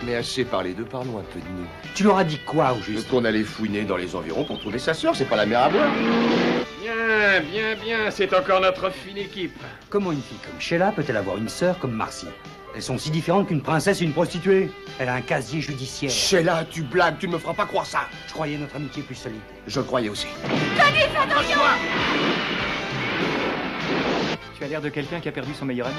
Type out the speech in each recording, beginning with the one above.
Mais assez parlé d'eux, parlons un peu de nous. Tu leur as dit quoi, au juste? Qu'on allait fouiner dans les environs pour trouver sa sœur, c'est pas la mer à boire. Bien, c'est encore notre fine équipe. Comment une fille comme Sheila peut-elle avoir une sœur comme Marcy? Elles sont si différentes qu'une princesse et une prostituée. Elle a un casier judiciaire. Sheila, tu blagues, tu ne me feras pas croire ça. Je croyais notre amitié plus solide. Je le croyais aussi. Tenez, attention! Tu as l'air de quelqu'un qui a perdu son meilleur ami.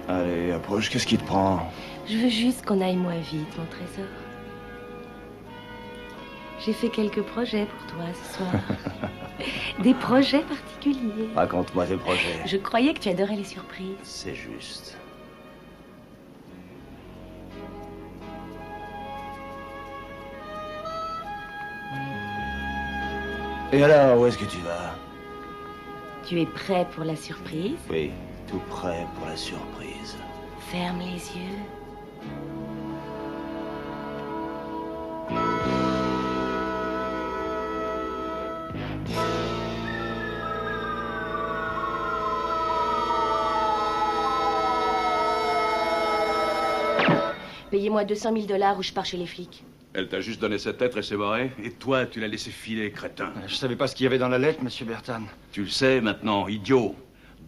Allez, approche, qu'est-ce qui te prend? Je veux juste qu'on aille moins vite, mon trésor. J'ai fait quelques projets pour toi ce soir. Des projets particuliers. Raconte-moi tes projets. Je croyais que tu adorais les surprises. C'est juste. Et alors, où est-ce que tu vas? Tu es prêt pour la surprise? Oui, tout prêt pour la surprise. Ferme les yeux. Payez-moi 200 000 $ ou je pars chez les flics. Elle t'a juste donné cette lettre et s'est barrée. Et toi, tu l'as laissé filer, crétin. Je savais pas ce qu'il y avait dans la lettre, monsieur Bertan. Tu le sais maintenant, idiot.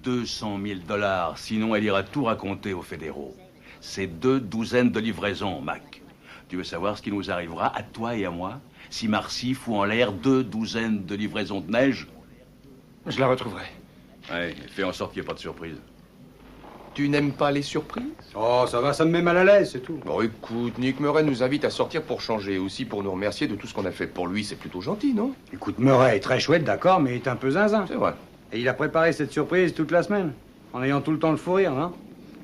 200 000 $, sinon elle ira tout raconter aux fédéraux. C'est 2 douzaines de livraisons, Mac. Tu veux savoir ce qui nous arrivera à toi et à moi si Marcy fout en l'air 2 douzaines de livraisons de neige? Je la retrouverai. Ouais, fais en sorte qu'il n'y ait pas de surprise. Tu n'aimes pas les surprises? Oh, ça va, ça me met mal à l'aise, c'est tout. Bon, écoute, Nick Murray nous invite à sortir pour changer, aussi pour nous remercier de tout ce qu'on a fait pour lui. C'est plutôt gentil, non? Écoute, Murray est très chouette, d'accord, mais il est un peu zinzin. C'est vrai. Et il a préparé cette surprise toute la semaine, en ayant tout le temps le fou rire, hein?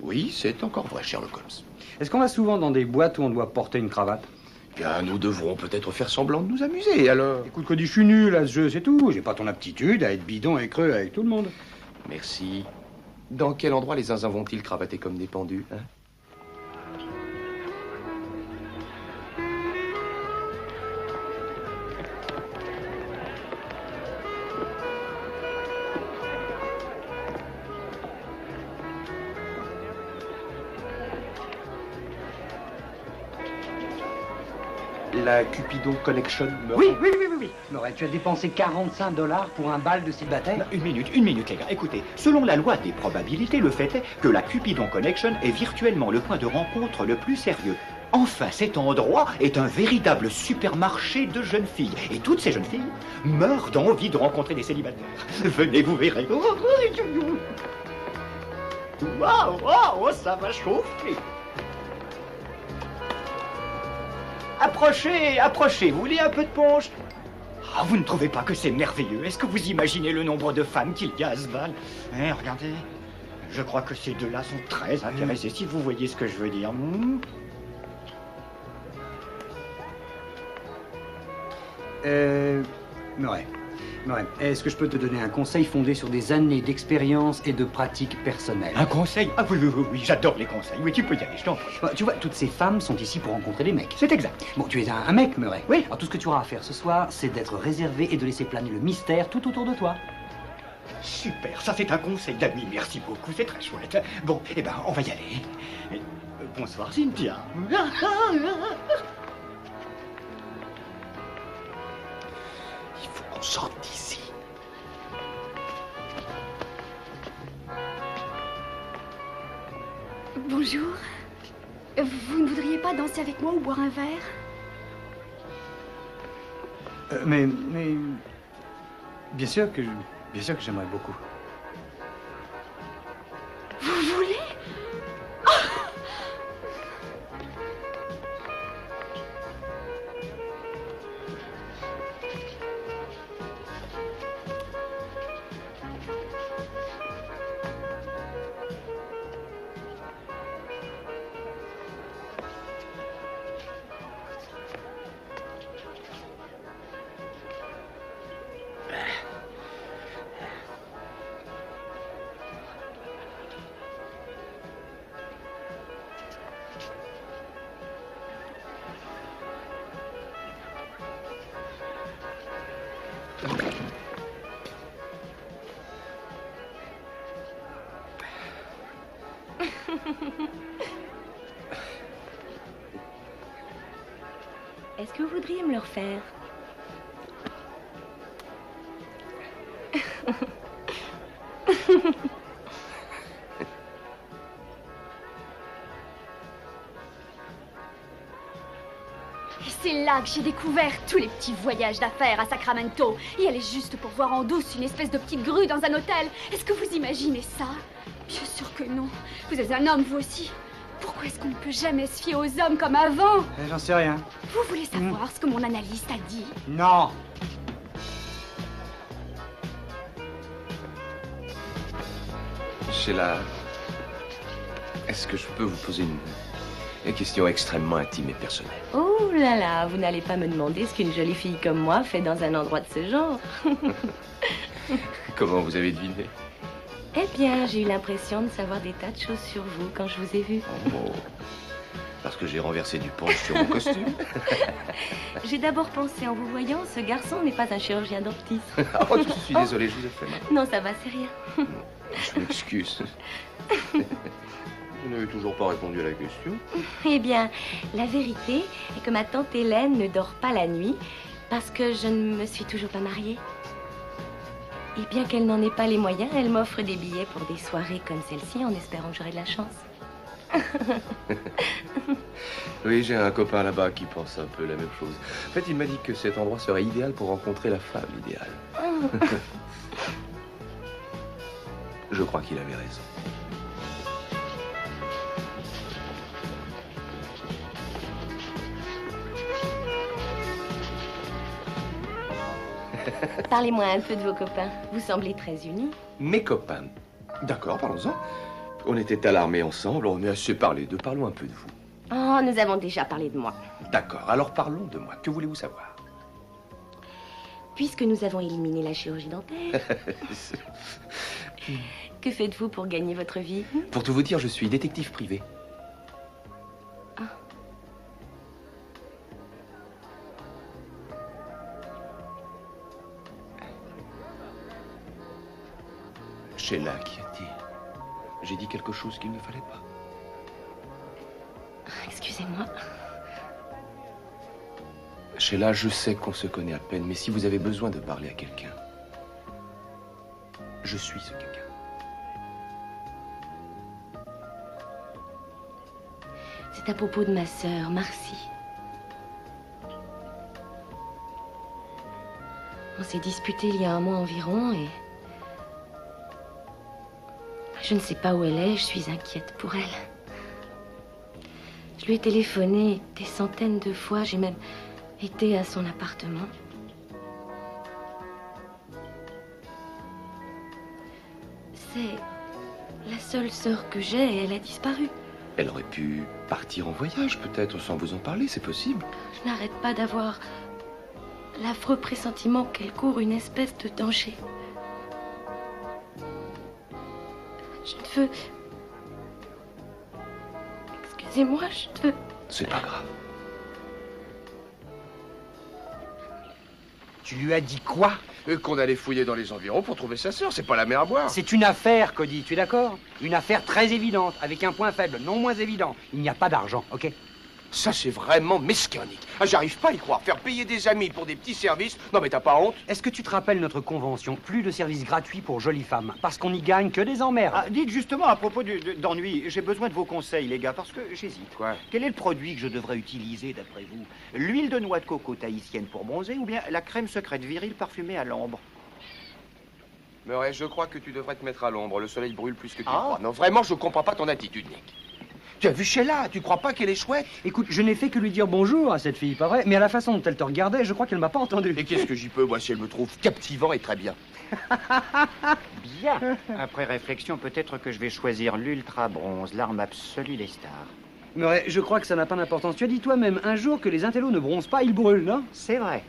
Oui, c'est encore vrai, Sherlock Holmes. Est-ce qu'on va souvent dans des boîtes où on doit porter une cravate? Bien, nous devrons peut-être faire semblant de nous amuser, alors. Écoute, que je suis nul à ce jeu, c'est tout. J'ai pas ton aptitude à être bidon et creux avec tout le monde. Merci. Dans quel endroit les zinzins vont-ils cravater comme des pendus, hein? La Cupidon Connection me Oui. Murray, tu as dépensé 45 $ pour un bal de célibataire? Une minute, les gars. Écoutez, selon la loi des probabilités, le fait est que la Cupidon Connection est virtuellement le point de rencontre le plus sérieux. Enfin, cet endroit est un véritable supermarché de jeunes filles. Et toutes ces jeunes filles meurent d'envie de rencontrer des célibataires. Venez, vous verrez. Waouh, ça va chauffer. Approchez, vous voulez un peu de punch? Ah, vous ne trouvez pas que c'est merveilleux? Est-ce que vous imaginez le nombre de femmes qu'il y a à ce bal? Regardez, Je crois que ces deux-là sont très intéressés, si vous voyez ce que je veux dire. Murray. Murray, est-ce que je peux te donner un conseil fondé sur des années d'expérience et de pratique personnelle? Un conseil? Ah oui, oui, oui, oui, j'adore les conseils. Oui, tu peux y aller, je t'en prie. Tu vois, toutes ces femmes sont ici pour rencontrer des mecs. C'est exact. Bon, tu es un mec, Murray. Oui. Alors tout ce que tu auras à faire ce soir, c'est d'être réservé et de laisser planer le mystère tout autour de toi. Super, ça c'est un conseil d'ami, merci beaucoup, c'est très chouette. Bon, eh ben, on va y aller. Bonsoir, Cynthia. Il faut qu'on sorte d'ici. Bonjour. Vous ne voudriez pas danser avec moi ou boire un verre? Mais bien sûr que j'aimerais beaucoup. Vous voulez? Est-ce que vous voudriez me le refaire? C'est là que j'ai découvert tous les petits voyages d'affaires à Sacramento. Et aller juste pour voir en douce une espèce de petite grue dans un hôtel. Est-ce que vous imaginez ça? Bien sûr que non. Vous êtes un homme, vous aussi. Pourquoi est-ce qu'on ne peut jamais se fier aux hommes comme avant? J'en sais rien. Vous voulez savoir ce que mon analyste a dit? Non. Sheila, est-ce que je peux vous poser une question extrêmement intime et personnelle? Oh là là, vous n'allez pas me demander ce qu'une jolie fille comme moi fait dans un endroit de ce genre. Comment vous avez deviné? Eh bien, j'ai eu l'impression de savoir des tas de choses sur vous quand je vous ai vu. Oh, parce que j'ai renversé du punch sur mon costume. J'ai d'abord pensé en vous voyant, ce garçon n'est pas un chirurgien dentiste. Oh, je suis désolé, je vous ai fait mal. Non, ça va, c'est rien. Je m'excuse. Vous n'avez toujours pas répondu à la question. Eh bien, la vérité est que ma tante Hélène ne dort pas la nuit parce que je ne me suis toujours pas mariée. Et bien qu'elle n'en ait pas les moyens, elle m'offre des billets pour des soirées comme celle-ci en espérant que j'aurai de la chance. Oui, j'ai un copain là-bas qui pense un peu la même chose. En fait, il m'a dit que cet endroit serait idéal pour rencontrer la femme idéale. Je crois qu'il avait raison. Parlez-moi un peu de vos copains. Vous semblez très unis. Mes copains. D'accord, parlons-en. On était à l'armée ensemble, on a assez parlé d'eux. Parlons un peu de vous. Oh, nous avons déjà parlé de moi. D'accord, alors parlons de moi. Que voulez-vous savoir? Puisque nous avons éliminé la chirurgie dentaire, que faites-vous pour gagner votre vie? Pour tout vous dire, je suis détective privé. Sheila, qu'y a-t-il? J'ai dit quelque chose qu'il ne fallait pas. Excusez-moi. Sheila, je sais qu'on se connaît à peine, mais si vous avez besoin de parler à quelqu'un, je suis ce quelqu'un. C'est à propos de ma sœur, Marcy. On s'est disputé il y a un mois environ et... je ne sais pas où elle est, je suis inquiète pour elle. Je lui ai téléphoné des centaines de fois, j'ai même été à son appartement. La seule sœur que j'ai, elle a disparu. Elle aurait pu partir en voyage, peut-être, sans vous en parler, c'est possible. Je n'arrête pas d'avoir l'affreux pressentiment qu'elle court une espèce de danger. Je ne veux... Excusez-moi, je ne veux... C'est pas grave. Tu lui as dit quoi? Qu'on allait fouiller dans les environs pour trouver sa sœur, c'est pas la mer à boire. C'est une affaire, Cody, tu es d'accord? Une affaire très évidente, avec un point faible, non moins évident. Il n'y a pas d'argent, ok? Ça, c'est vraiment mesquinique. Ah, j'arrive pas à y croire. Faire payer des amis pour des petits services. Non, mais t'as pas honte? Est-ce que tu te rappelles notre convention? Plus de services gratuits pour jolies femmes, parce qu'on n'y gagne que des emmerdes. Ah, dites justement à propos d'ennui, j'ai besoin de vos conseils, les gars, parce que j'hésite. Quoi? Quel est le produit que je devrais utiliser, d'après vous? L'huile de noix de coco tahitienne pour bronzer ou bien la crème secrète virile parfumée à l'ambre? Murray, je crois que tu devrais te mettre à l'ombre. Le soleil brûle plus que tu Ah. crois. Non, vraiment, je comprends pas ton attitude, Nick. Tu as vu Sheila? Tu crois pas qu'elle est chouette? Écoute, je n'ai fait que lui dire bonjour à cette fille, pas vrai? Mais à la façon dont elle te regardait, je crois qu'elle m'a pas entendu. Et qu'est-ce que j'y peux, moi, si elle me trouve captivant et très bien? Bien. Après réflexion, peut-être que je vais choisir l'ultra bronze, l'arme absolue des stars. Mais je crois que ça n'a pas d'importance. Tu as dit toi-même un jour que les intellos ne bronzent pas, ils brûlent, non? C'est vrai.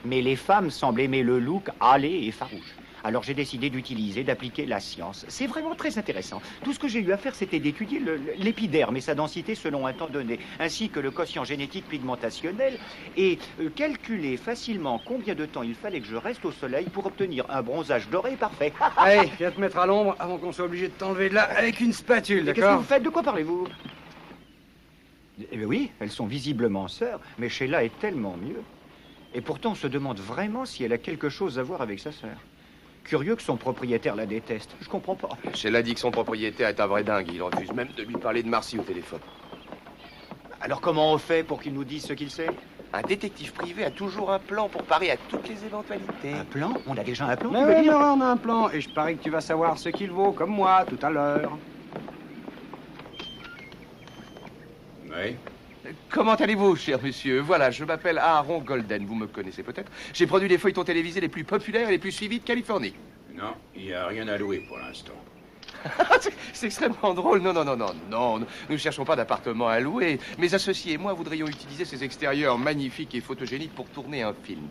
Mais les femmes semblent aimer le look hâlé et farouche. Alors j'ai décidé d'appliquer la science. C'est vraiment très intéressant. Tout ce que j'ai eu à faire, c'était d'étudier l'épiderme et sa densité selon un temps donné, ainsi que le quotient génétique pigmentationnel, et calculer facilement combien de temps il fallait que je reste au soleil pour obtenir un bronzage doré parfait. Allez, viens te mettre à l'ombre avant qu'on soit obligé de t'enlever de là avec une spatule, Qu'est-ce que d'accord? vous faites? De quoi parlez-vous? Eh bien oui, elles sont visiblement sœurs, mais Sheila est tellement mieux. Et pourtant, on se demande vraiment si elle a quelque chose à voir avec sa sœur. Curieux que son propriétaire la déteste. Je comprends pas. Sheila dit que son propriétaire est un vrai dingue. Il refuse même de lui parler de Marcy au téléphone. Alors comment on fait pour qu'il nous dise ce qu'il sait? Un détective privé a toujours un plan pour parer à toutes les éventualités. Un plan? On a déjà un plan, tu Mais veux oui, dire? on a un plan, et je parie que tu vas savoir ce qu'il vaut, comme moi, tout à l'heure. Oui. Comment allez-vous, cher monsieur? Voilà, je m'appelle Aaron Golden. Vous me connaissez peut-être. J'ai produit les feuilletons télévisés les plus populaires et les plus suivis de Californie. Non, il n'y a rien à louer pour l'instant. C'est extrêmement drôle. Non, nous ne cherchons pas d'appartement à louer. Mes associés et moi voudrions utiliser ces extérieurs magnifiques et photogéniques pour tourner un film.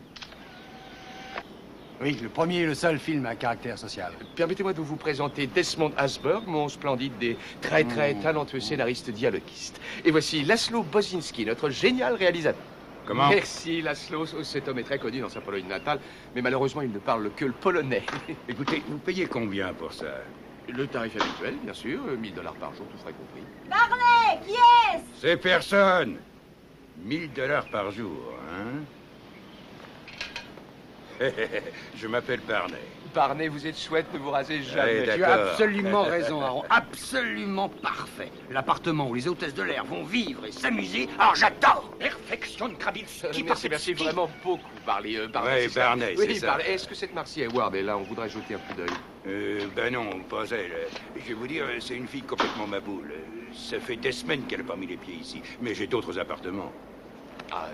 Oui, le premier et le seul film à caractère social. Permettez-moi de vous présenter Desmond Asberg, mon splendide et très talentueux scénariste dialoguiste. Et voici Laszlo Bozinski, notre génial réalisateur. Comment? Merci, Laszlo. Cet homme est très connu dans sa Pologne natale, mais malheureusement, il ne parle que le polonais. Écoutez, vous payez combien pour ça? Le tarif habituel, bien sûr, 1000 $ par jour, tout frais compris. Barney, qui est-ce? C'est personne. 1000 $ par jour, hein? Je m'appelle Barney. Barney, vous êtes chouette, ne vous rasez jamais. Allez, Tu as d'accord. absolument raison, Aaron. Absolument parfait. L'appartement où les hôtesses de l'air vont vivre et s'amuser, alors j'adore. Perfection de Krabilski. Merci vraiment beaucoup, Barney. Ouais, c'est ça. Barney, Oui, c'est ça. Barney. Est-ce que cette Marcy Hayward est là? On voudrait jeter un coup d'œil. Ben non, pas elle. Je vais vous dire, c'est une fille complètement maboule. Ça fait des semaines qu'elle n'a pas mis les pieds ici. Mais j'ai d'autres appartements. Ah,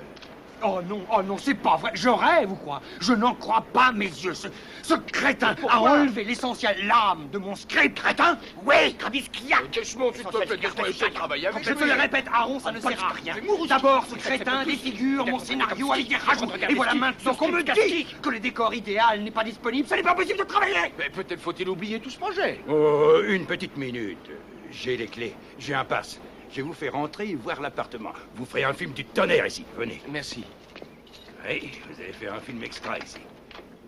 Oh non, c'est pas vrai. Je rêve ou quoi? Je n'en crois pas mes yeux. Ce crétin a enlevé l'essentiel, l'âme de mon script. Crétin? Oui, Krabilski. Desmond, tu te fais laisse-moi travailler avec Je te le répète, Aaron, ça ne sert à rien. D'abord, ce crétin défigure mon scénario avec des rajouts. Et voilà maintenant qu'on me dit que le décor idéal n'est pas disponible. Ce n'est pas possible de travailler. Mais peut-être faut-il oublier tout ce projet. Oh, une petite minute. J'ai les clés, j'ai un pass. Je vais vous faire entrer et voir l'appartement. Vous ferez un film du tonnerre ici. Venez. Merci. Oui, vous allez faire un film extra ici.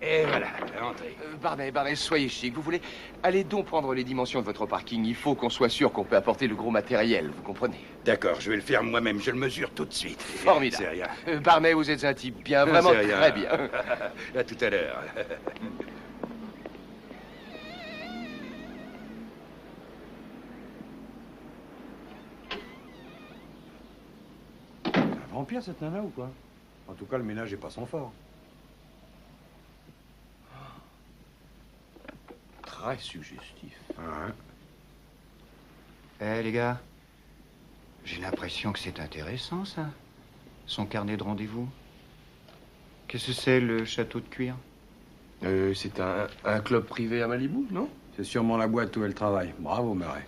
Et voilà, entrez. Barney, soyez chic. Vous voulez aller donc prendre les dimensions de votre parking. Il faut qu'on soit sûr qu'on peut apporter le gros matériel, vous comprenez? D'accord, je vais le faire moi-même. Je le mesure tout de suite. Formidable. C'est rien. Barney, vous êtes un type bien, vraiment C'est rien. très bien. À tout à l'heure. Un vampire, cette nana, ou quoi? En tout cas, le ménage est pas son fort. Très suggestif. Eh, les gars, j'ai l'impression que c'est intéressant, ça. Son carnet de rendez-vous. Qu'est-ce que c'est, le château de cuir? C'est un club privé à Malibu, non? C'est sûrement la boîte où elle travaille. Bravo, Murray.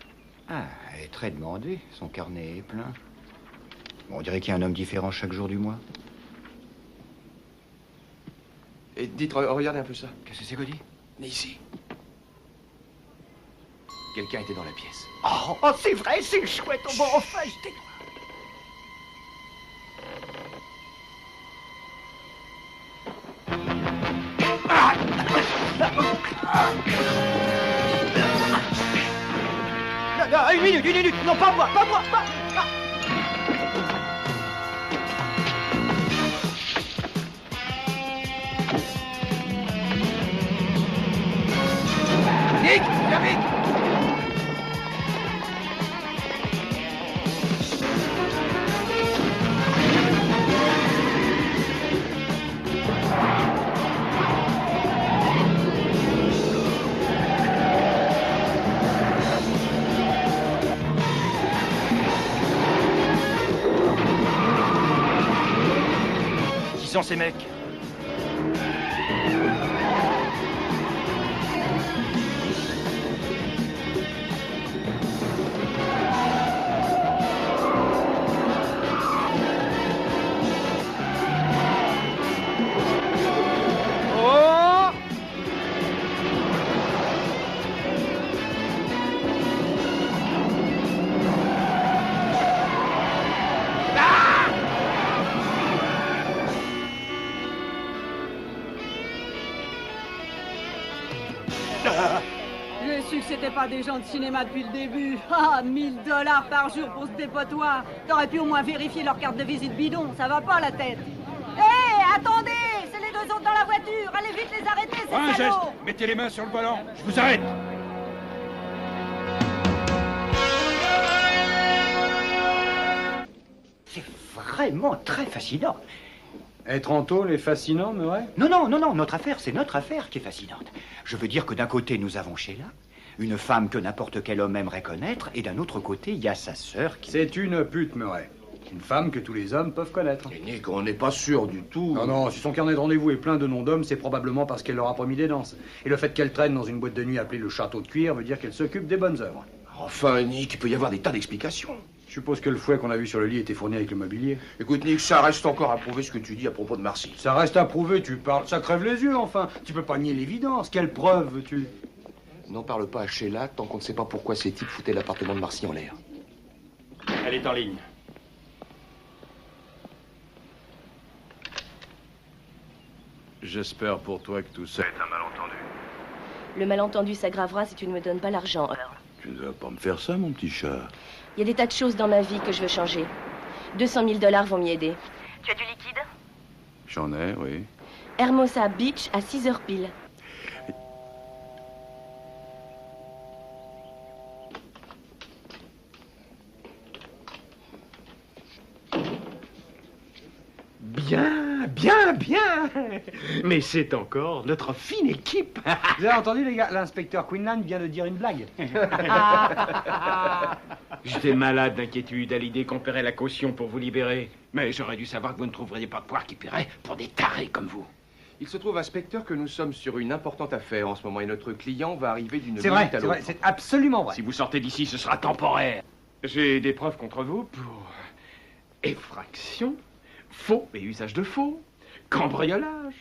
Ah, elle est très demandée. Son carnet est plein. Bon, on dirait qu'il y a un homme différent chaque jour du mois. Et dites, regardez un peu ça. Qu'est-ce que c'est, Cody? Venez ici. Quelqu'un était dans la pièce. Oh, c'est vrai, c'est chouette. Bon, enfin, je t'ai... Non, une minute, non, pas moi, pas... Nick, viens vite. Qui sont ces mecs? J'ai su que c'était pas des gens de cinéma depuis le début. Ah, 1000 $ par jour pour ce dépotoir. T'aurais pu au moins vérifier leur carte de visite bidon, ça va pas la tête. Hé, attendez, c'est les deux autres dans la voiture. Allez vite les arrêter, ces Un geste. salauds. Mettez les mains sur le volant. Je vous arrête. C'est vraiment très fascinant. Être en tôle est fascinant, Murray? Non, notre affaire, c'est notre affaire qui est fascinante. Je veux dire que d'un côté, nous avons Sheila, une femme que n'importe quel homme aimerait connaître, et d'un autre côté, il y a sa sœur qui... C'est une pute, Murray. Une femme que tous les hommes peuvent connaître. Et Nick, on n'est pas sûr du tout. Non, si son carnet de rendez-vous est plein de noms d'hommes, c'est probablement parce qu'elle leur a promis des danses. Et le fait qu'elle traîne dans une boîte de nuit appelée le Château de Cuir veut dire qu'elle s'occupe des bonnes œuvres. Enfin, Nick, il peut y avoir des tas d'explications. Je suppose que le fouet qu'on a vu sur le lit était fourni avec le mobilier. Écoute, Nick, ça reste encore à prouver ce que tu dis à propos de Marcy. Ça reste à prouver, tu parles. Ça crève les yeux, enfin. Tu peux pas nier l'évidence. Quelle preuve veux-tu? N'en parle pas à Sheila tant qu'on ne sait pas pourquoi ces types foutaient l'appartement de Marcy en l'air. Elle est en ligne. J'espère pour toi que tout ça est un malentendu. Le malentendu s'aggravera si tu ne me donnes pas l'argent. Tu ne vas pas me faire ça, mon petit chat. Il y a des tas de choses dans ma vie que je veux changer. 200 000 $ vont m'y aider. Tu as du liquide? J'en ai, oui. Hermosa Beach à 6 heures pile. Bien. Mais c'est encore notre fine équipe. Vous avez entendu, les gars? L'inspecteur Quinlan vient de dire une blague. J'étais malade d'inquiétude à l'idée qu'on paierait la caution pour vous libérer. Mais j'aurais dû savoir que vous ne trouveriez pas de poire qui paierait pour des tarés comme vous. Il se trouve, inspecteur, que nous sommes sur une importante affaire en ce moment et notre client va arriver d'une C'est minute vrai, à l'autre. c'est absolument vrai. Si vous sortez d'ici, ce sera temporaire. J'ai des preuves contre vous pour effraction, faux et usage de faux, cambriolage,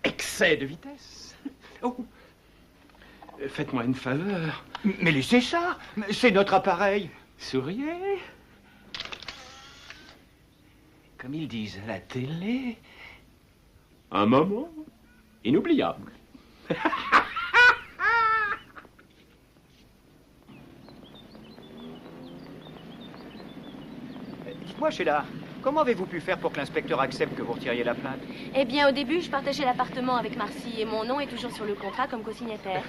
excès de vitesse. Oh, faites-moi une faveur. Mais laissez ça, c'est notre appareil. Souriez. Comme ils disent à la télé, un moment inoubliable. Dites-moi, Sheila, comment avez-vous pu faire pour que l'inspecteur accepte que vous retiriez la plainte? Eh bien, au début, je partageais l'appartement avec Marcy et mon nom est toujours sur le contrat comme co-signataire.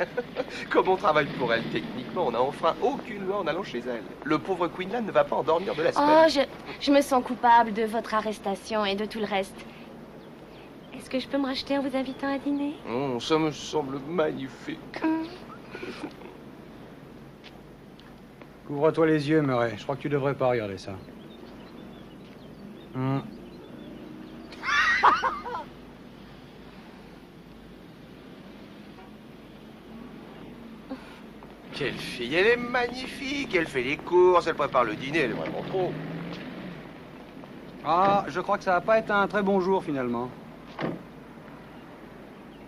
Comme on travaille pour elle techniquement, on n'a enfreint aucune loi en allant chez elle. Le pauvre Quinlan ne va pas endormir de la Oh, semaine. je me sens coupable de votre arrestation et de tout le reste. Est-ce que je peux me racheter en vous invitant à dîner? Oh, ça me semble magnifique. Couvre-toi les yeux, Murray. Je crois que tu devrais pas regarder ça. quelle fille, elle est magnifique, elle fait les courses, elle prépare le dîner, elle est vraiment trop. Ah, je crois que ça va pas être un très bon jour, finalement.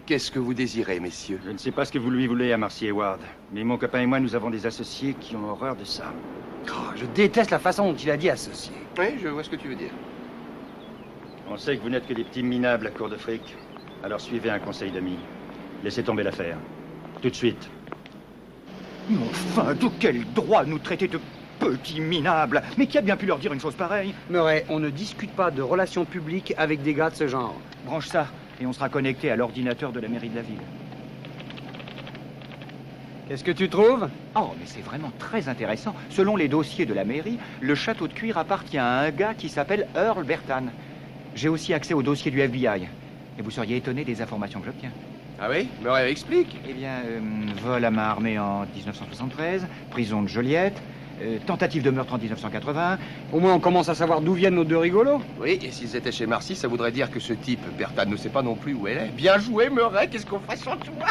Qu'est-ce que vous désirez, messieurs? Je ne sais pas ce que vous lui voulez à Marcy Hayward, mais mon copain et moi, nous avons des associés qui ont horreur de ça. Oh, je déteste la façon dont il a dit associé. Oui, je vois ce que tu veux dire. On sait que vous n'êtes que des petits minables à court de fric. Alors suivez un conseil d'ami. Laissez tomber l'affaire. Tout de suite. Mais enfin, de quel droit nous traiter de petits minables? Mais qui a bien pu leur dire une chose pareille? Murray, on ne discute pas de relations publiques avec des gars de ce genre. Branche ça, et on sera connecté à l'ordinateur de la mairie de la ville. Qu'est-ce que tu trouves? Oh, mais c'est vraiment très intéressant. Selon les dossiers de la mairie, le château de cuir appartient à un gars qui s'appelle Earl Bertan. J'ai aussi accès au dossier du FBI. Et vous seriez étonné des informations que j'obtiens. Ah oui? Murray, explique. Eh bien, vol à main armée en 1973, prison de Joliette, tentative de meurtre en 1980. Au moins, on commence à savoir d'où viennent nos deux rigolos. Oui, et s'ils étaient chez Marcy, ça voudrait dire que ce type, Bertan, ne sait pas non plus où elle est. Bien joué, Murray, qu'est-ce qu'on fait sans toi?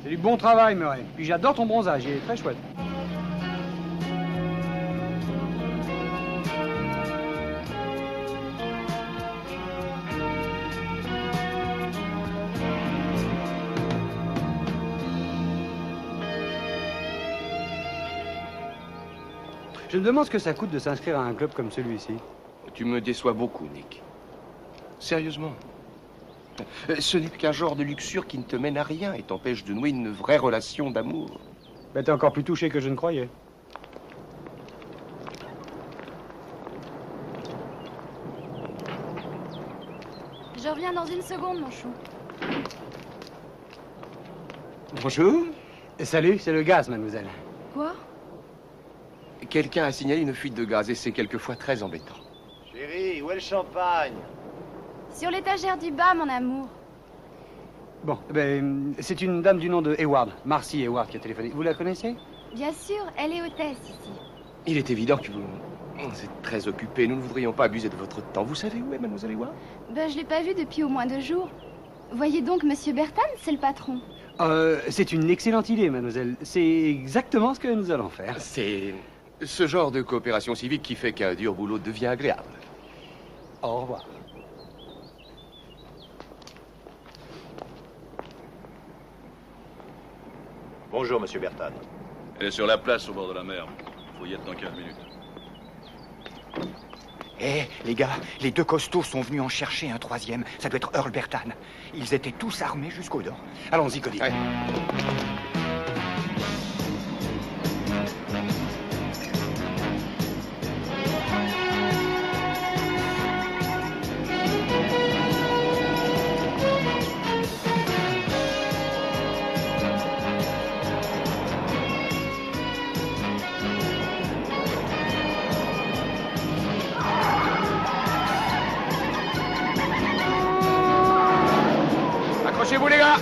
C'est du bon travail, Murray. Puis j'adore ton bronzage, il est très chouette. Je me demande ce que ça coûte de s'inscrire à un club comme celui-ci. Tu me déçois beaucoup, Nick. Sérieusement. Ce n'est qu'un genre de luxure qui ne te mène à rien et t'empêche de nouer une vraie relation d'amour. Ben, t'es encore plus touché que je ne croyais. Je reviens dans une seconde, mon chou. Bonjour. Salut, c'est le gaz, mademoiselle. Quoi? Quelqu'un a signalé une fuite de gaz et c'est quelquefois très embêtant. Chérie, où est le champagne? Sur l'étagère du bas, mon amour. Bon, ben, c'est une dame du nom de Hayward, Marcy Hayward, qui a téléphoné. Vous la connaissez? Bien sûr, elle est hôtesse ici. Il est évident que vous êtes très occupé. Nous ne voudrions pas abuser de votre temps. Vous savez où est mademoiselle Hayward? Ben, je l'ai pas vue depuis au moins 2 jours. Voyez donc, monsieur Bertan, c'est le patron. C'est une excellente idée, mademoiselle. C'est exactement ce que nous allons faire. C'est ce genre de coopération civique qui fait qu'un dur boulot devient agréable. Au revoir. Bonjour, monsieur Bertan. Elle est sur la place au bord de la mer. Faut y être dans 15 minutes. Eh, les gars, les 2 costauds sont venus en chercher un 3e. Ça doit être Earl Bertan. Ils étaient tous armés jusqu'aux dents. Allons-y, Cody. Ouais. Accrochez-vous, les gars!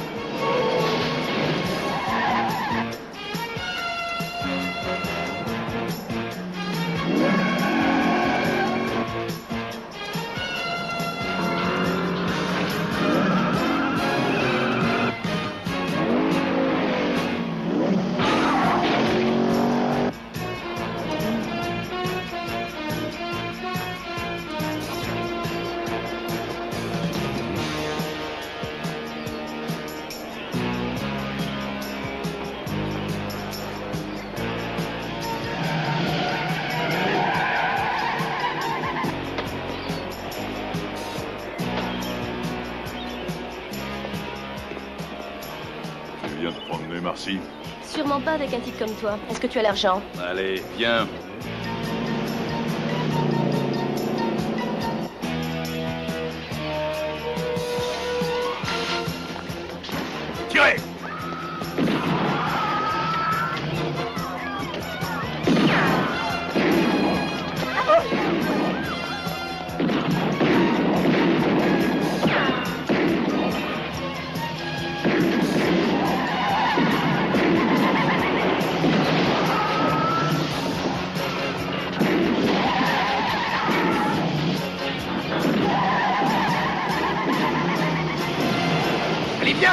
Tu viens te promener, Marcy? Sûrement pas avec un type comme toi. Est-ce que tu as l'argent? Allez, viens. Tirez!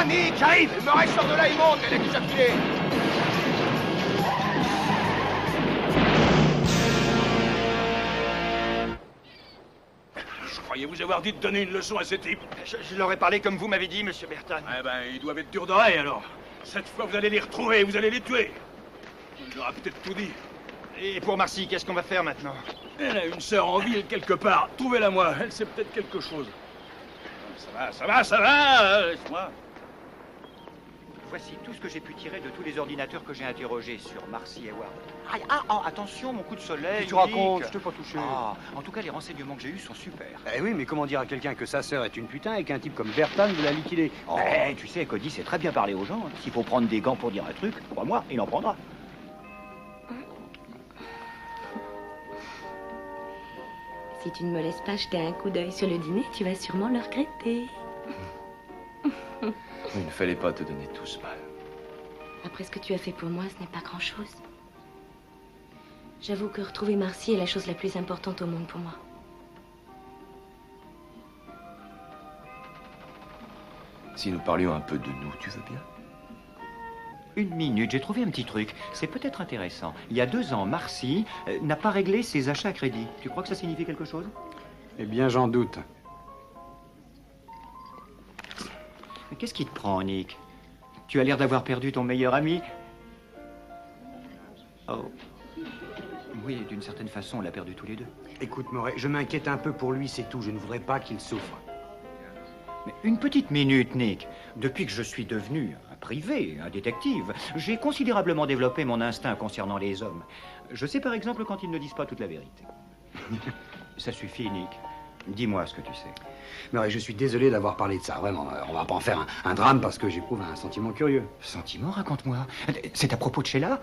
Nick! J'arrive! Murray sort de là, il monte, elle a déjà filé! Je croyais vous avoir dit de donner une leçon à ces types. Je leur ai parlé comme vous m'avez dit, monsieur Bertan. Eh ben, ils doivent être durs d'oreille, alors. Cette fois, vous allez les retrouver, vous allez les tuer. Il leur a peut-être tout dit. Et pour Marcy, qu'est-ce qu'on va faire maintenant? Elle a une sœur en ville quelque part. Trouvez-la moi, elle sait peut-être quelque chose. Ça va, laisse-moi. Voici tout ce que j'ai pu tirer de tous les ordinateurs que j'ai interrogés sur Marcy Hayward. Attention, mon coup de soleil. Qu'est-ce que tu racontes? Nick. Je t'ai pas touché. En tout cas, les renseignements que j'ai eus sont super. Eh oui, mais comment dire à quelqu'un que sa sœur est une putain et qu'un type comme Bertan veut la liquider? Tu sais, Cody sait très bien parler aux gens. S'il faut prendre des gants pour dire un truc, crois-moi, il en prendra. Si tu ne me laisses pas jeter un coup d'œil sur le dîner, tu vas sûrement le regretter. Il ne fallait pas te donner tout ce mal. Après ce que tu as fait pour moi, ce n'est pas grand-chose. J'avoue que retrouver Marcy est la chose la plus importante au monde pour moi. Si nous parlions un peu de nous, tu veux bien? Une minute, j'ai trouvé un petit truc. C'est peut-être intéressant. Il y a 2 ans, Marcy n'a pas réglé ses achats à crédit. Tu crois que ça signifie quelque chose? Eh bien, j'en doute. Mais qu'est-ce qui te prend, Nick? Tu as l'air d'avoir perdu ton meilleur ami. Oh. Oui, d'une certaine façon, on l'a perdu tous les deux. Écoute, Murray, je m'inquiète un peu pour lui, c'est tout. Je ne voudrais pas qu'il souffre. Mais une petite minute, Nick. Depuis que je suis devenu un privé, un détective, j'ai considérablement développé mon instinct concernant les hommes. Je sais par exemple quand ils ne disent pas toute la vérité. Ça suffit, Nick. Dis-moi ce que tu sais. Murray, je suis désolé d'avoir parlé de ça, vraiment. On va pas en faire un drame parce que j'éprouve un sentiment curieux. Sentiment, raconte-moi. C'est à propos de Sheila?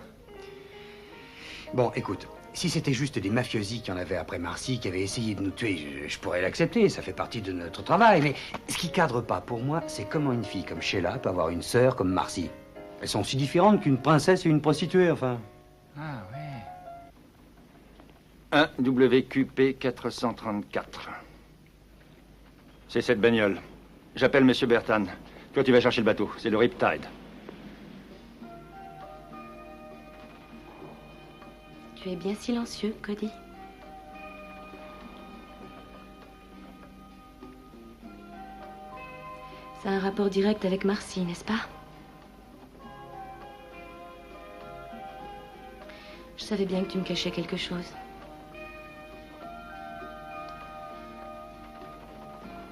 Bon, écoute, si c'était juste des mafiosi qui en avaient après Marcy, qui avaient essayé de nous tuer, je pourrais l'accepter, ça fait partie de notre travail. Mais ce qui cadre pas pour moi, c'est comment une fille comme Sheila peut avoir une sœur comme Marcy. Elles sont si différentes qu'une princesse et une prostituée, enfin. Ah ouais. 1 WQP 434. C'est cette bagnole. J'appelle Monsieur Bertan. Toi, tu vas chercher le bateau. C'est le Riptide. Tu es bien silencieux, Cody. Ça a un rapport direct avec Marcy, n'est-ce pas? Je savais bien que tu me cachais quelque chose.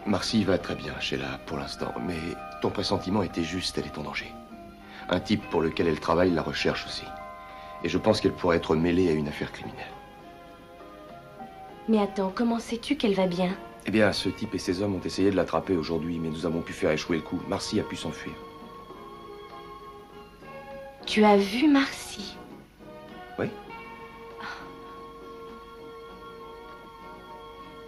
Marcy va très bien, Sheila, pour l'instant. Mais ton pressentiment était juste, elle est en danger. Un type pour lequel elle travaille la recherche aussi. Et je pense qu'elle pourrait être mêlée à une affaire criminelle. Mais attends, comment sais-tu qu'elle va bien? Eh bien, ce type et ses hommes ont essayé de l'attraper aujourd'hui, mais nous avons pu faire échouer le coup. Marcy a pu s'enfuir. Tu as vu Marcy? Oui.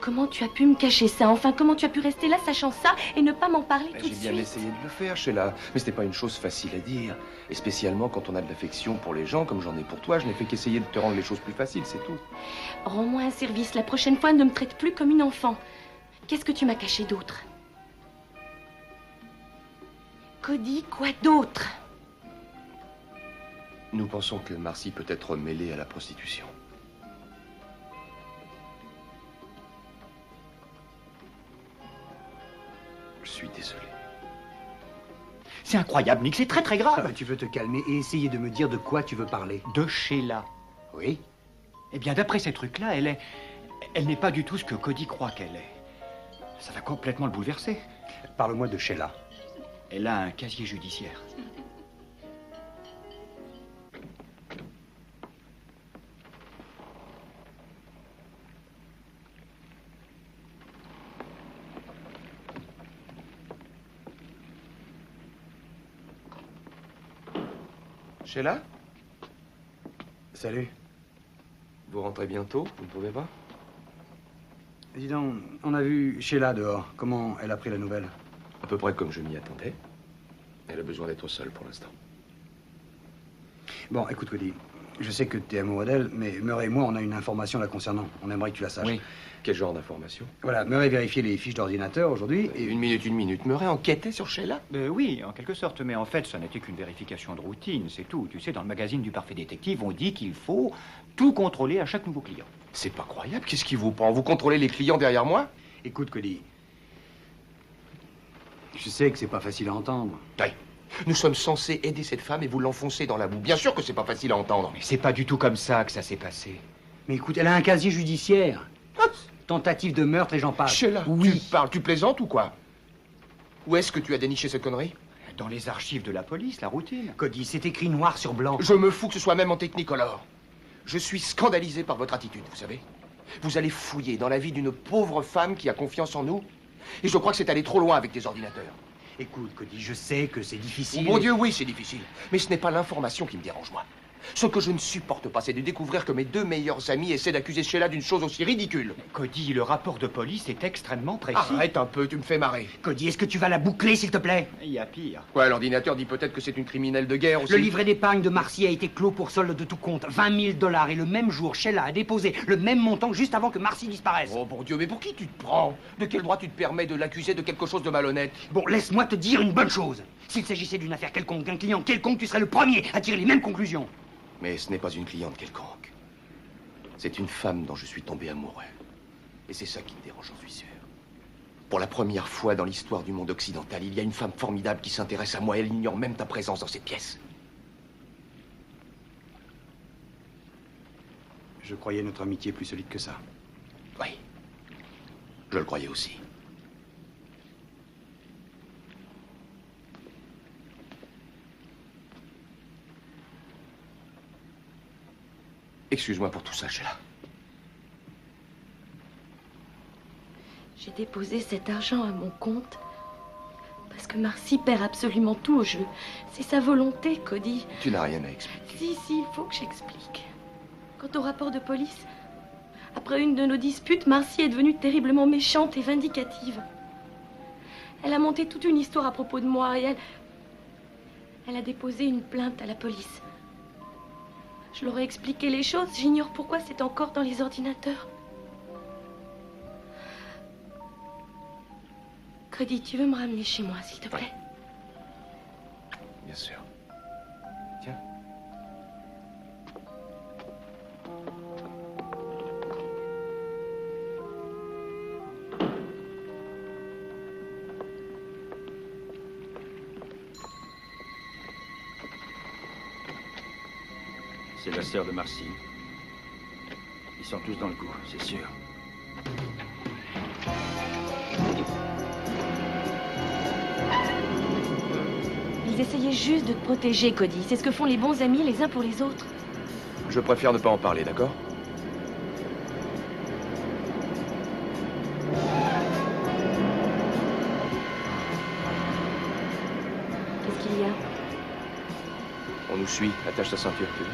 Comment tu as pu me cacher ça? Enfin, comment tu as pu rester là sachant ça et ne pas m'en parler tout de J'ai suite? bien essayé de le faire, Sheila. Mais c'était pas une chose facile à dire. Et spécialement quand on a de l'affection pour les gens, comme j'en ai pour toi, je n'ai fait qu'essayer de te rendre les choses plus faciles, c'est tout. Rends-moi un service. La prochaine fois, ne me traite plus comme une enfant. Qu'est-ce que tu m'as caché d'autre? Cody, quoi d'autre? Nous pensons que Marcy peut être mêlée à la prostitution. Je suis désolé. C'est incroyable, Nick, c'est très très grave. Tu veux te calmer et essayer de me dire de quoi tu veux parler? De Sheila. Oui. Eh bien, d'après ces trucs-là, elle n'est pas du tout ce que Cody croit qu'elle est. Ça va complètement le bouleverser. Parle-moi de Sheila. Elle a un casier judiciaire. Sheila? Salut. Vous rentrez bientôt, vous ne pouvez pas? Dis donc, on a vu Sheila dehors. Comment elle a pris la nouvelle? À peu près comme je m'y attendais. Elle a besoin d'être seule pour l'instant. Bon, écoute, Cody, Je sais que tu es amoureux d'elle, mais Murray et moi, on a une information la concernant. On aimerait que tu la saches. Oui. Quel genre d'information? Voilà, Murray vérifiait les fiches d'ordinateur aujourd'hui et... Une minute. Murray enquêtait sur Sheila? Oui, en quelque sorte, mais en fait, ça n'était qu'une vérification de routine, c'est tout. Tu sais, dans le magazine du Parfait Détective, on dit qu'il faut tout contrôler à chaque nouveau client. C'est pas croyable. Qu'est-ce qui vous prend? Vous contrôlez les clients derrière moi? Écoute, Cody, je sais que c'est pas facile à entendre. Oui. Nous sommes censés aider cette femme et vous l'enfoncez dans la boue. Bien sûr que c'est pas facile à entendre. Mais c'est pas du tout comme ça que ça s'est passé. Mais écoute, elle a un casier judiciaire. Tentative de meurtre et j'en parle. Sheila, oui. Tu parles, tu plaisantes ou quoi? Où est-ce que tu as déniché cette connerie? Dans les archives de la police, la routine. Cody, c'est écrit noir sur blanc. Je me fous que ce soit même en Technicolor. Je suis scandalisé par votre attitude, vous savez. Vous allez fouiller dans la vie d'une pauvre femme qui a confiance en nous. Et je crois que c'est aller trop loin avec des ordinateurs. Écoute, Cody, je sais que c'est difficile. Oh mon Dieu, oui, c'est difficile. Mais ce n'est pas l'information qui me dérange, moi. Ce que je ne supporte pas, c'est de découvrir que mes deux meilleurs amis essaient d'accuser Sheila d'une chose aussi ridicule. Cody, le rapport de police est extrêmement précis. Arrête un peu, tu me fais marrer. Cody, est-ce que tu vas la boucler, s'il te plaît? Il y a pire. Ouais, l'ordinateur dit peut-être que c'est une criminelle de guerre aussi. Le livret d'épargne de Marcy a été clos pour solde de tout compte. 20 000 $. Et le même jour, Sheila a déposé le même montant juste avant que Marcy disparaisse. Oh, bon Dieu, mais pour qui tu te prends? De quel droit tu te permets de l'accuser de quelque chose de malhonnête? Bon, laisse-moi te dire une bonne chose. S'il s'agissait d'une affaire quelconque, d'un client quelconque, tu serais le premier à tirer les mêmes conclusions. Mais ce n'est pas une cliente quelconque. C'est une femme dont je suis tombé amoureux. Et c'est ça qui te dérange, j'en suis sûr. Pour la première fois dans l'histoire du monde occidental, il y a une femme formidable qui s'intéresse à moi. Elle ignore même ta présence dans cette pièce. Je croyais notre amitié plus solide que ça. Oui. Je le croyais aussi. Excuse-moi pour tout ça, Sheila. J'ai déposé cet argent à mon compte parce que Marcy perd absolument tout au jeu. C'est sa volonté, Cody. Tu n'as rien à expliquer. Si, il faut que j'explique. Quant au rapport de police, après une de nos disputes, Marcy est devenue terriblement méchante et vindicative. Elle a monté toute une histoire à propos de moi et elle a déposé une plainte à la police. Je leur ai expliqué les choses. J'ignore pourquoi c'est encore dans les ordinateurs. Cody, tu veux me ramener chez moi, s'il te plaît? Bien sûr. Tiens. C'est la sœur de Marcy. Ils sont tous dans le coup, c'est sûr. Ils essayaient juste de te protéger, Cody. C'est ce que font les bons amis les uns pour les autres. Je préfère ne pas en parler, d'accord? Qu'est-ce qu'il y a? On nous suit. Attache ta ceinture, tu veux?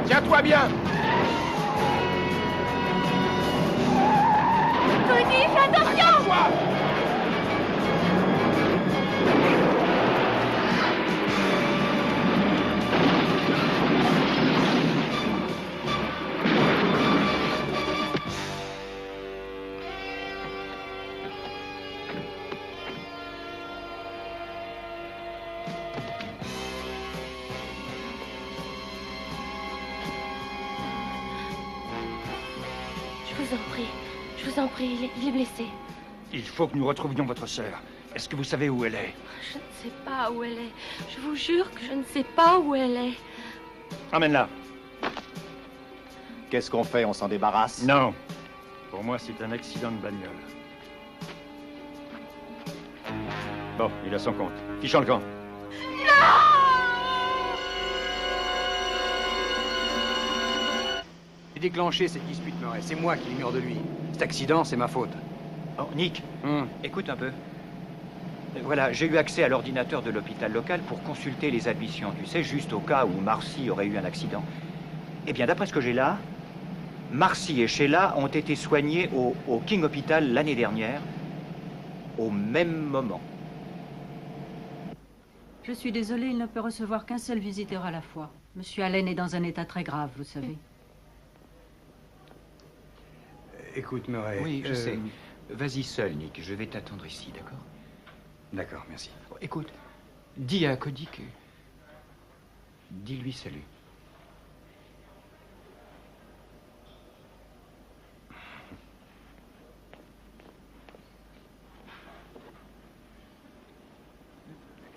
Tiens-toi bien! Cody, fais attention! Toi! Je vous en prie, il est blessé. Il faut que nous retrouvions votre sœur. Est-ce que vous savez où elle est? Je ne sais pas où elle est. Je vous jure que je ne sais pas où elle est. Emmène-la. Qu'est-ce qu'on fait? On s'en débarrasse? Non. Pour moi, c'est un accident de bagnole. Bon, il a son compte. Fichons le camp. J'ai déclenché cette dispute, Murray. C'est moi qui l'ignore de lui. Cet accident, c'est ma faute. Oh, Nick, écoute un peu. Voilà, j'ai eu accès à l'ordinateur de l'hôpital local pour consulter les admissions, tu sais, juste au cas où Marcy aurait eu un accident. Eh bien, d'après ce que j'ai là, Marcy et Sheila ont été soignés au King Hospital l'année dernière, au même moment. Je suis désolée, il ne peut recevoir qu'un seul visiteur à la fois. Monsieur Allen est dans un état très grave, vous savez. Écoute, Murray... Oui, je sais. Vas-y seul, Nick. Je vais t'attendre ici, d'accord? D'accord, merci. Écoute, dis à Cody que... Dis-lui salut.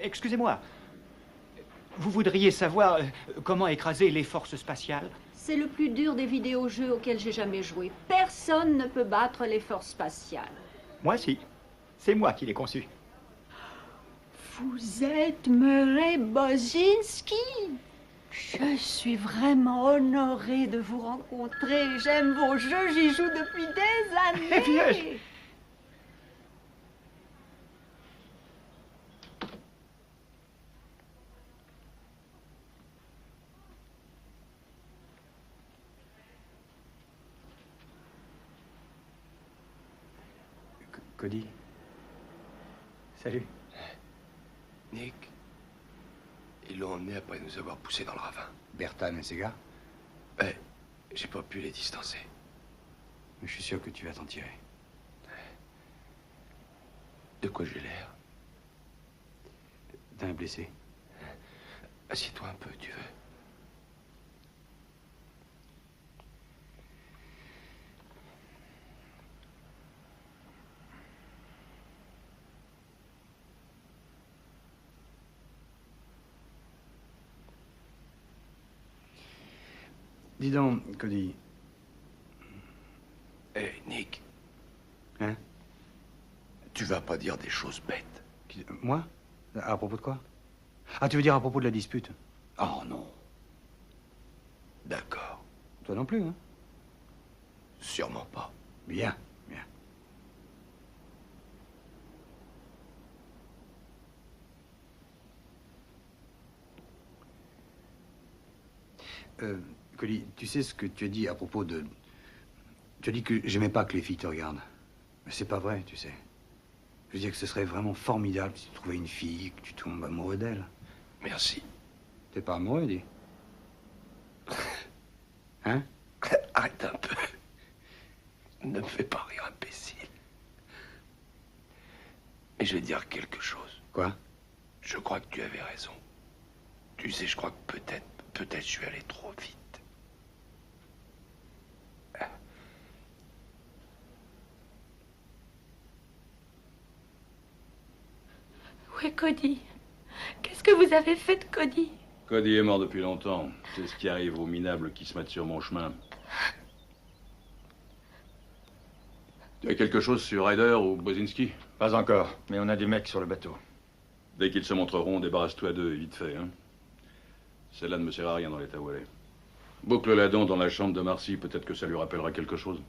Excusez-moi. Vous voudriez savoir comment écraser les forces spatiales? C'est le plus dur des vidéojeux auxquels j'ai jamais joué. Personne ne peut battre les forces spatiales. Moi, si. C'est moi qui l'ai conçu. Vous êtes Murray Bozinski? Je suis vraiment honorée de vous rencontrer. J'aime vos jeux, j'y joue depuis des années. Cody. Salut. Nick, ils l'ont emmené après nous avoir poussés dans le ravin. Bertan et ses gars? Ouais, j'ai pas pu les distancer. Mais je suis sûr que tu vas t'en tirer. De quoi j'ai l'air? D'un blessé. Assieds-toi un peu, tu veux? Dis donc, Cody. Hé, Nick. Hein? Tu vas pas dire des choses bêtes. Moi? À propos de quoi? Ah, tu veux dire à propos de la dispute? Oh, non. D'accord. Toi non plus, hein? Sûrement pas. Bien, bien. Cody, tu sais ce que tu as dit à propos de... Tu as dit que j'aimais pas que les filles te regardent. Mais c'est pas vrai, tu sais. Je veux dire que ce serait vraiment formidable si tu trouvais une fille et que tu tombes amoureux d'elle. Merci. T'es pas amoureux, dis? Hein? Arrête un peu. Ne me fais pas rire, imbécile. Mais je vais dire quelque chose. Quoi? Je crois que tu avais raison. Tu sais, je crois que peut-être je suis allé trop vite. Où est Cody? Qu'est-ce que vous avez fait de Cody? Cody est mort depuis longtemps. C'est ce qui arrive aux minables qui se mettent sur mon chemin. Tu as quelque chose sur Ryder ou Bozinski? Pas encore, mais on a des mecs sur le bateau. Dès qu'ils se montreront, débarrasse-toi d'eux, et vite fait, hein. Celle-là ne me sert à rien dans l'état où elle est. Boucle-la donc dans la chambre de Marcy, peut-être que ça lui rappellera quelque chose.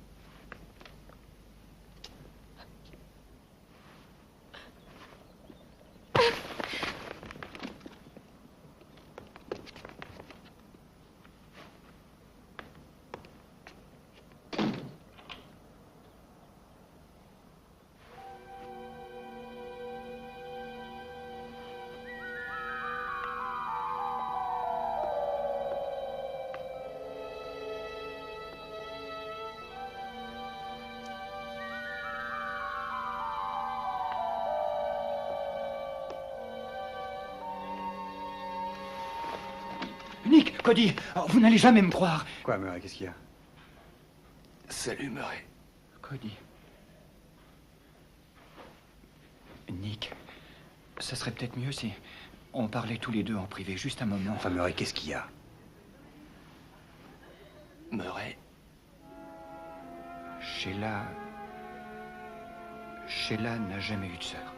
Nick, Cody, vous n'allez jamais me croire. Quoi, Murray, qu'est-ce qu'il y a? Salut, Murray. Cody. Nick, ça serait peut-être mieux si on parlait tous les deux en privé, juste un moment. Enfin, Murray, qu'est-ce qu'il y a? Murray. Sheila n'a jamais eu de sœur.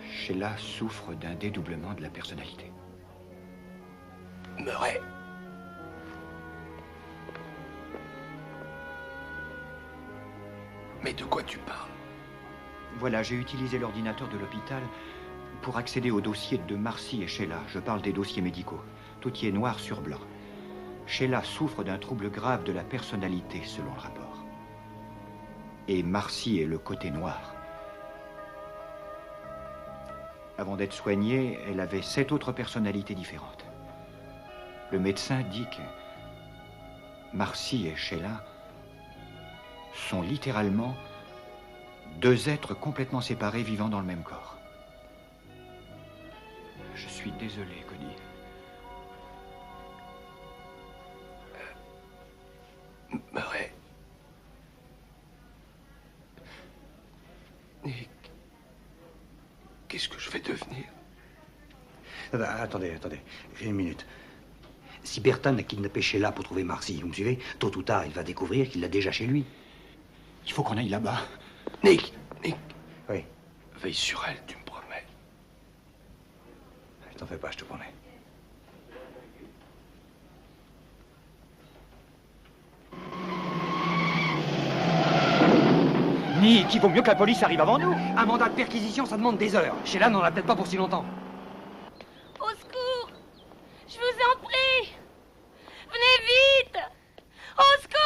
Sheila souffre d'un dédoublement de la personnalité. Murray. Mais de quoi tu parles? Voilà, j'ai utilisé l'ordinateur de l'hôpital pour accéder aux dossiers de Marcy et Sheila. Je parle des dossiers médicaux. Tout y est noir sur blanc. Sheila souffre d'un trouble grave de la personnalité, selon le rapport. Et Marcy est le côté noir. Avant d'être soignée, elle avait 7 autres personnalités différentes. Le médecin dit que Marcy et Sheila sont littéralement 2 êtres complètement séparés vivant dans le même corps. Je suis désolé, Cody. Murray. Nick. Qu'est-ce que je vais devenir? Attendez. Une minute. Si Bertan a kidnappé Sheila pour trouver Marcy, vous me suivez? Tôt ou tard, il va découvrir qu'il l'a déjà chez lui. Il faut qu'on aille là-bas. Nick. Oui. Veille sur elle, tu me promets. T'en fais pas, je te promets. Nick, il vaut mieux que la police arrive avant nous. Un mandat de perquisition, ça demande des heures. Sheila n'en a peut-être pas pour si longtemps. Au secours! Je vous en prie! Venez vite! Au secours!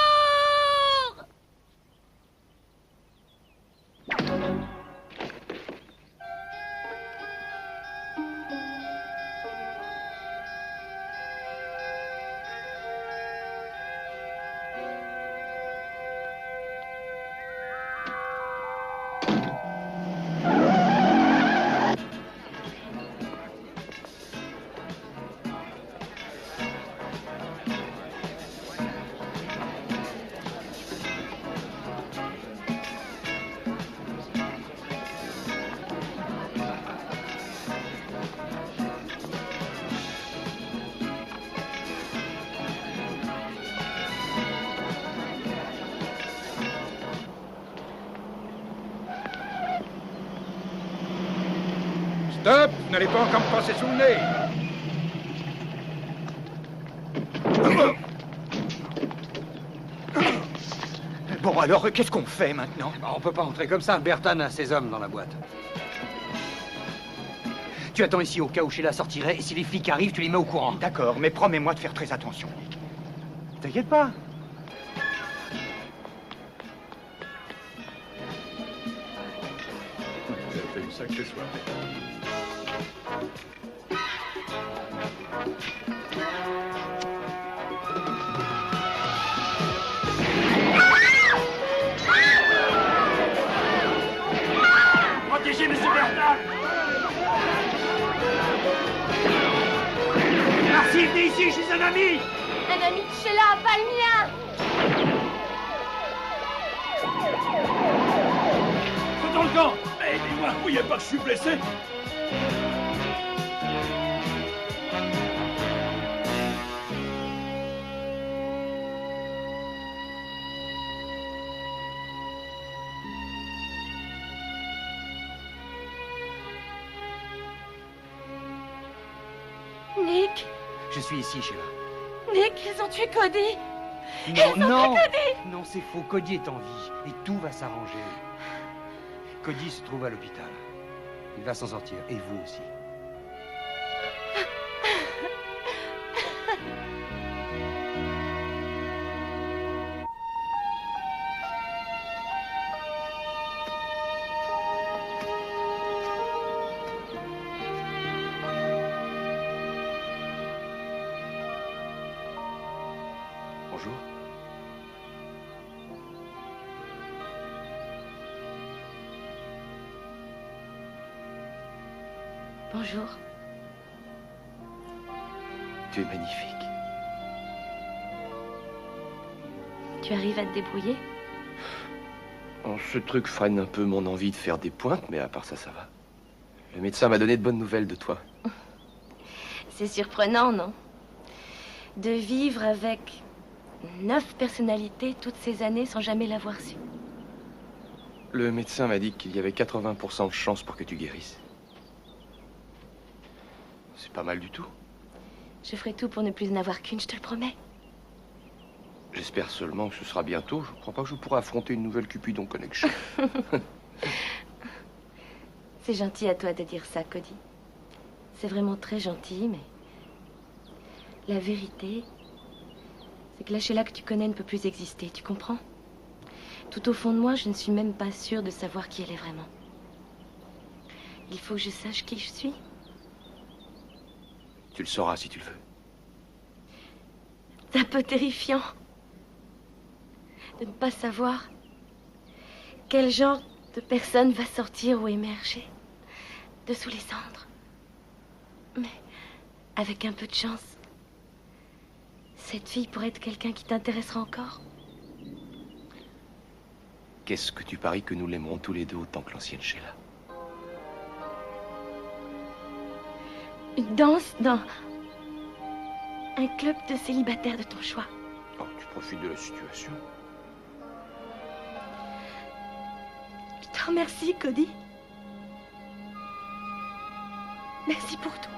Stop! Vous n'allez pas encore me passer sous le nez! Bon, alors, qu'est-ce qu'on fait maintenant? On peut pas entrer comme ça. Bertan a ses hommes dans la boîte. Tu attends ici au cas où Sheila sortirait, et si les flics arrivent, tu les mets au courant. D'accord, mais promets-moi de faire très attention, Nick. T'inquiète pas. Vous avez fait une sacrée soirée. Protégez M. Bertan! Merci, venez ici, je suis un ami! Un ami de Sheila, pas le mien! Fais dans le camp! Aidez-moi, vous voyez pas que je suis blessé? Nick! Je suis ici, Sheila. Nick, ils ont tué Cody! Non, non, c'est faux. Cody est en vie et tout va s'arranger. Cody se trouve à l'hôpital. Il va s'en sortir, et vous aussi. Bonjour. Bonjour. Tu es magnifique. Tu arrives à te débrouiller? Bon, ce truc freine un peu mon envie de faire des pointes, mais à part ça, ça va. Le médecin m'a donné de bonnes nouvelles de toi. C'est surprenant, non? De vivre avec 9 personnalités toutes ces années sans jamais l'avoir su. Le médecin m'a dit qu'il y avait 80% de chance pour que tu guérisses. C'est pas mal du tout. Je ferai tout pour ne plus en avoir qu'une, je te le promets. J'espère seulement que ce sera bientôt. Je ne crois pas que je pourrai affronter une nouvelle Cupidon Connection. C'est gentil à toi de dire ça, Cody. C'est vraiment très gentil, mais... La vérité, C'est que la Sheila que tu connais ne peut plus exister, tu comprends? Tout au fond de moi, je ne suis même pas sûre de savoir qui elle est vraiment. Il faut que je sache qui je suis. Tu le sauras si tu le veux. C'est un peu terrifiant de ne pas savoir quel genre de personne va sortir ou émerger de sous les cendres. Mais avec un peu de chance, cette fille pourrait être quelqu'un qui t'intéressera encore. Qu'est-ce que tu paries que nous l'aimerons tous les deux autant que l'ancienne Sheila? Une danse dans un club de célibataires de ton choix. Oh, tu profites de la situation. Je te remercie, Cody. Merci pour tout.